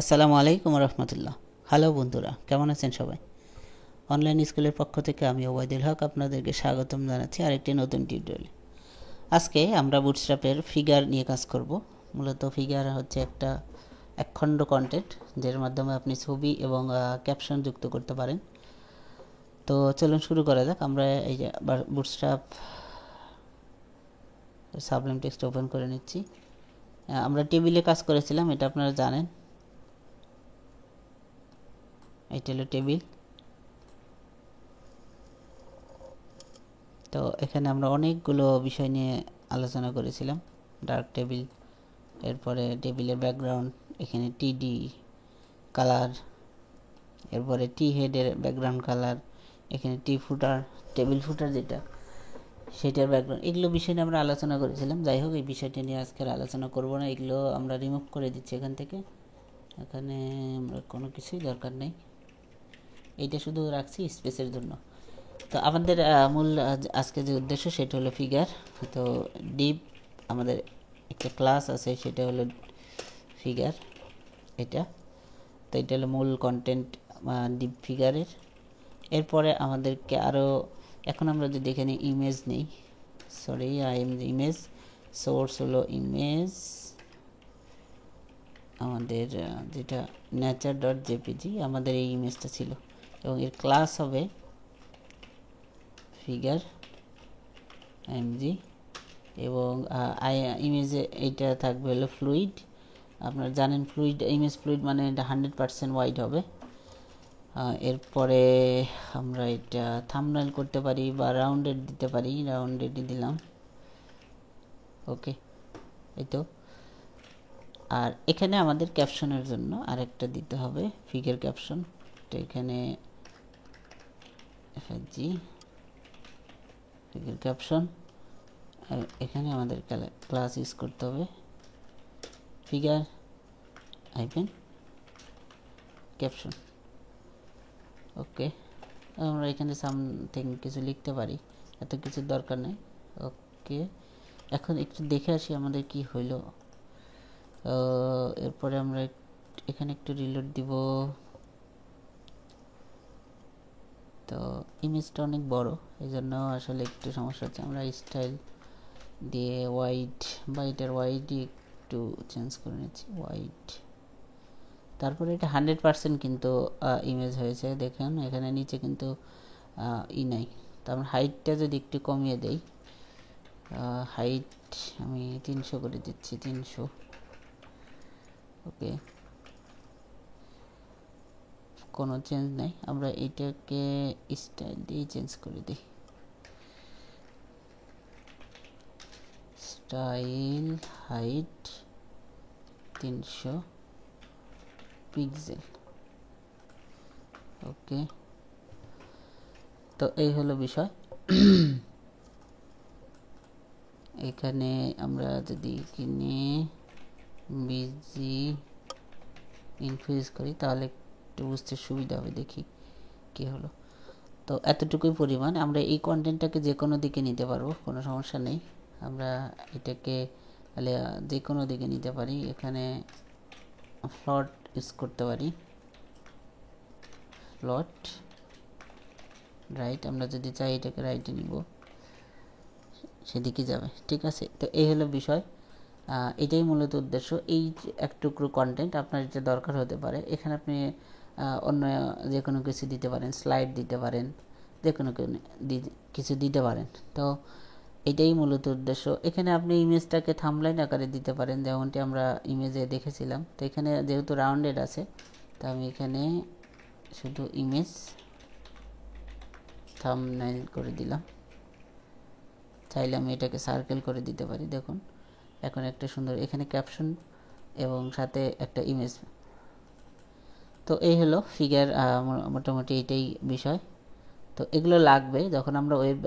আসসালামু আলাইকুম রহমতুল্লাহ। হ্যালো বন্ধুরা, কেমন আছেন সবাই? অনলাইন স্কুলের পক্ষ থেকে আমি ওবায়দুল হক আপনাদেরকে স্বাগতম জানাচ্ছি আরেকটি নতুন টিউটোরিয়ালে। আজকে আমরা বুটস্ট্র্যাপের ফিগার নিয়ে কাজ করব। মূলত ফিগার হচ্ছে একটা একখণ্ড কন্টেন্ট, যার মাধ্যমে আপনি ছবি এবং ক্যাপশন যুক্ত করতে পারেন। তো চলুন শুরু করা যাক। আমরা এই যে বুটস্ট্র্যাপ সাবলিম টেক্সট ওপেন করে নিচ্ছি। আমরা টেবিলে কাজ করেছিলাম, এটা আপনারা জানেন। এটা হলো টেবিল। তো এখানে আমরা অনেকগুলো বিষয় নিয়ে আলোচনা করেছিলাম। ডার্ক টেবিল, এরপরে টেবিলের ব্যাকগ্রাউন্ড, এখানে টিডি কালার, এরপরে টি হেডের ব্যাকগ্রাউন্ড কালার, এখানে টি ফুটার, টেবিল ফুটার যেটা সেটার ব্যাকগ্রাউন্ড, এগুলো বিষয় নিয়ে আমরা আলোচনা করেছিলাম। যাই হোক, এই বিষয়টি নিয়ে আজকে আলোচনা করব না, এগুলো আমরা রিমুভ করে দিচ্ছি এখান থেকে। এখানে আমরা কোনো কিছুই দরকার নেই, এইটা শুধু রাখছি স্পেসের জন্য। তো আমাদের মূল আজকে যে উদ্দেশ্য সেটা হলো ফিগার। তো ডিপ আমাদের একটা ক্লাস আছে, সেটা হলো ফিগার এটা। তো এটা হলো মূল কন্টেন্ট ডিপ ফিগারের। এরপরে আমাদেরকে আরও, এখন আমরা যদি এখানে ইমেজ নেই, সরি ইমেজ সোর্স হলো ইমেজ, আমাদের যেটা nature.jpg, আমাদের এই ইমেজটা ছিল এবং এর ক্লাস হবে ফিগার এমজি এবং ইমেজে এইটা থাকবে হলো ফ্লুইড। আপনারা জানেন ফ্লুইড, ইমেজ ফ্লুইড মানে এটা 100% ওয়াইড হবে। এরপরে আমরা এটা থাম্বনেল করতে পারি বা রাউন্ডেড দিতে পারি, রাউন্ডেডই দিলাম। ওকে, এই তো। আর এখানে আমাদের ক্যাপশনের জন্য আরেকটা দিতে হবে ফিগার ক্যাপশন। তো এখানে এফএজি ফিগার ক্যাপশন, আর এখানে আমাদের ক্লাস ইউজ করতে হবে ফিগার হাইফেন ক্যাপশন। ওকে, আমরা এখানে সামথিং কিছু লিখতে পারি, এত কিছু দরকার নেই। ওকে, এখন একটু দেখে আসি আমাদের কি হইল। এরপরে আমরা এখানে একটু রিলোড দিব। তো ইমেজটা অনেক বড়, এই জন্য আসলে একটু সমস্যা হচ্ছে। আমরা স্টাইল দিয়ে হোয়াইট বা এটার হোয়াইটই একটু চেঞ্জ করে নিচ্ছি, হোয়াইট। তারপরে এটা 100% কিন্তু ইমেজ হয়েছে, দেখেন এখানে নিচে কিন্তু নাই। তো আমরা হাইটটা যদি একটু কমিয়ে দেই, হাইট আমি 300 করে দিচ্ছি, 300। ওকে, কোনো চেঞ্জ নাই, আমরা এটাকে স্টাইল দিয়ে চেঞ্জ করে দিই, স্টাইল হাইট 300 পিক্সেল। ওকে, তো এই হলো বিষয়। এখানে আমরা যদি কিনে বিজি ইনফিউজ করি তাহলে একটু বুঝতে সুবিধা হবে, দেখি কি হলো। তো এতটুকুই পরিমাণ, আমরা এই কন্টেন্টটাকে যে কোনো দিকে নিতে পারবো, কোনো সমস্যা নেই। আমরা এটাকে তাহলে যে কোনো দিকে নিতে পারি, এখানে ফ্লট ইউজ করতে পারি, ফ্লট রাইট। আমরা যদি চাই এটাকে রাইটে নিব, সেদিকে যাবে, ঠিক আছে। তো এই হলো বিষয়, এটাই মূলত উদ্দেশ্য। এই এক টুকরো কন্টেন্ট আপনার যেটা দরকার হতে পারে, এখানে আপনি অন্য যে কোনো কিছু দিতে পারেন, স্লাইড দিতে পারেন, যে কোনো কিছু দিতে পারেন। তো এটাই মূলত উদ্দেশ্য। এখানে আপনি ইমেজটাকে থাম্বনেইল আকারে দিতে পারেন, যেমনটি আমরা ইমেজে দেখেছিলাম। তো এখানে যেহেতু রাউন্ডেড আছে, তো আমি এখানে শুধু ইমেজ থাম্বনেইল করে দিলাম। চাইলে আমি এটাকে সার্কেল করে দিতে পারি, দেখুন এখন একটা সুন্দর এখানে ক্যাপশন এবং সাথে একটা ইমেজ। তো এই হলো ফিগার, মোটামুটি এটাই বিষয়। তো এগুলো লাগবে যখন আমরা ওয়েব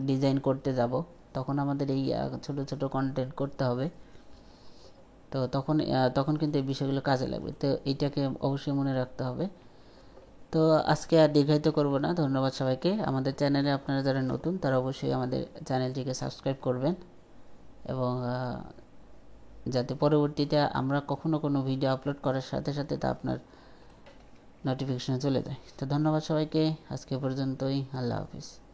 ডিজাইন করতে যাব, তখন আমাদের এই ছোট ছোট কন্টেন্ট করতে হবে। তো তখন কিন্তু এই বিষয়গুলো কাজে লাগবে, তো এইটাকে অবশ্যই মনে রাখতে হবে। তো আজকে আর দীর্ঘায়িত করব না, ধন্যবাদ সবাইকে। আমাদের চ্যানেলে আপনারা যারা নতুন তারা অবশ্যই আমাদের চ্যানেলটিকে সাবস্ক্রাইব করবেন এবং যাতে পরবর্তীতে আমরা কখনো কোনো ভিডিও আপলোড করার সাথে সাথে তা আপনার নোটিফিকেশনে চলে যায়। তো ধন্যবাদ সবাইকে, আজকে পর্যন্তই, আল্লাহ হাফিজ।